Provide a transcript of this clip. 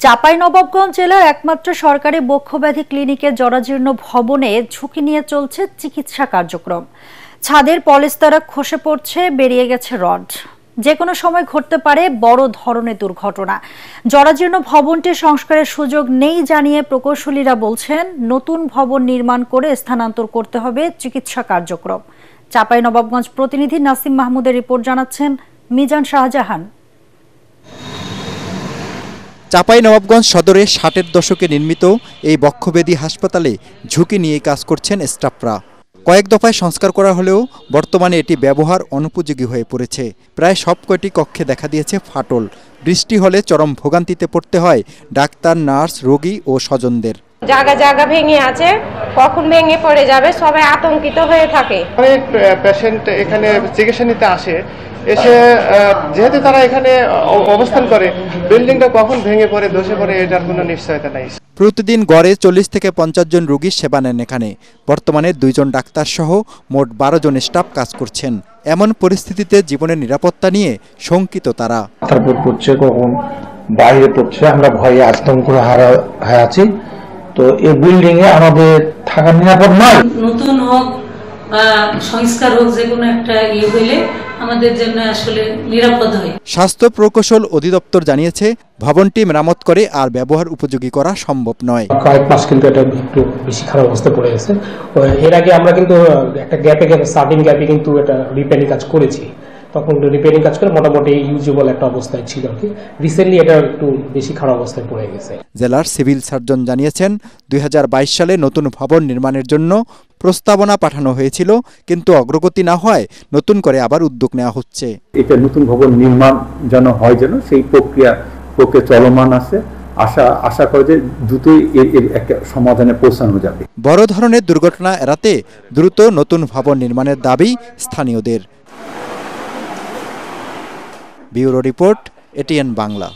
চাঁপাইনবাবগঞ্জ জেলার একমাত্র সরকারি বক্ষব্যাধি ক্লিনিকের জরাজীর্ণ ভবনে ঝুঁকি নিয়ে চলছে চিকিৎসা কার্যক্রম। ছাদের পলেস্তারা খসে পড়ছে, বেরিয়ে গেছে রড। যে কোনো সময় ঘটতে পারে বড় ধরনের দুর্ঘটনা। জরাজীর্ণ ভবনটি সংস্কারের সুযোগ নেই জানিয়ে প্রকৌশলীরা বলছেন, নতুন ভবন নির্মাণ করে স্থানান্তর করতে হবে চিকিৎসা কার্যক্রম। চাঁপাইনবাবগঞ্জ প্রতিনিধি নাসিম মাহমুদের রিপোর্ট, জানাচ্ছেন মিজান শাহজাহান। চাঁপাইনবাবগঞ্জ সদরে ৬০-এর দশকে নির্মিত এই বক্ষব্যাধি হাসপাতালে ঝুঁকি নিয়ে কাজ করছেন স্টাফরা। কয়েক দফায় সংস্কার করা হলেও বর্তমানে এটি ব্যবহার অনুপযোগী হয়ে পড়েছে। প্রায় সবকটি কক্ষে দেখা দিয়েছে ফাটল। বৃষ্টি হলে চরম ভোগান্তিতে পড়তে হয় ডাক্তার, নার্স, রোগী ও স্বজনদের। জায়গা জায়গা ভেঙে আছে, কখন ভেঙে পড়ে যাবে সবাই আতঙ্কিত হয়ে থাকে। অনেক পেশেন্ট এখানে চিকিৎসা নিতে আসে, এসে যেহেতু তারা এখানে অবস্থান করে, বিল্ডিংটা কখন ভেঙে পড়ে ধসে পড়ে এটার কোনো নিশ্চয়তা নাই। প্রতিদিন গড়ে ৪০ থেকে ৫০ জন রোগী সেবা নেন এখানে। বর্তমানে ২ জন ডাক্তার সহ মোট ১২ জন স্টাফ কাজ করছেন। এমন পরিস্থিতিতে জীবনের নিরাপত্তা নিয়ে শঙ্কিত তারা। তারপর পড়ছে, কখন বাইরে পড়ছে, আমরা ভয়ে আতঙ্ক হয়ে আছি। তো এই বিল্ডিং এ আমাদের থাকা নিরাপদ নয়। নতুন হোক বা সংস্কার হোক, যে কোনো একটা হইলে আমাদের জন্য আসলে নিরাপদ হয়। স্বাস্থ্য প্রকৌশল অধিদপ্তর জানিয়েছে, ভবনটি মেরামত করে আর ব্যবহার উপযোগী করা সম্ভব নয়। কয়েক মাস কিন্তু এটা একটু বেশি খারাপ অবস্থা পড়ে গেছে। এর আগে আমরা কিন্তু একটা গ্যাপে স্টার্টিং গ্যাপে কিন্তু এটা রিপেয়ারিং কাজ করেছি। তখন রিপেয়ারিং কাজ করে মোটামুটি ইউজেবল একটা অবস্থায় ছিল আর কি। রিসেন্টলি এটা একটু বেশি খারাপ অবস্থায় পড়ে গেছে। জেলার সিভিল সার্জন জানিয়েছেন, ২০২২ সালে নতুন ভবন নির্মাণের জন্য প্রস্তাবনা পাঠানো হয়েছিল, কিন্তু অগ্রগতি না হয় নতুন করে আবার উদ্যোগ নেওয়া হচ্ছে। এটা নতুন ভবন নির্মাণ যেন হয়, যেন সেই প্রক্রিয়া চলমান আছে। আশা করে যে দ্রুতই এর একটা সমাধানে পৌঁছানো যাবে। বড় ধরনের দুর্ঘটনা এড়াতে দ্রুত নতুন ভবন নির্মাণের দাবি স্থানীয়দের। Bureau report, ATN Bangla.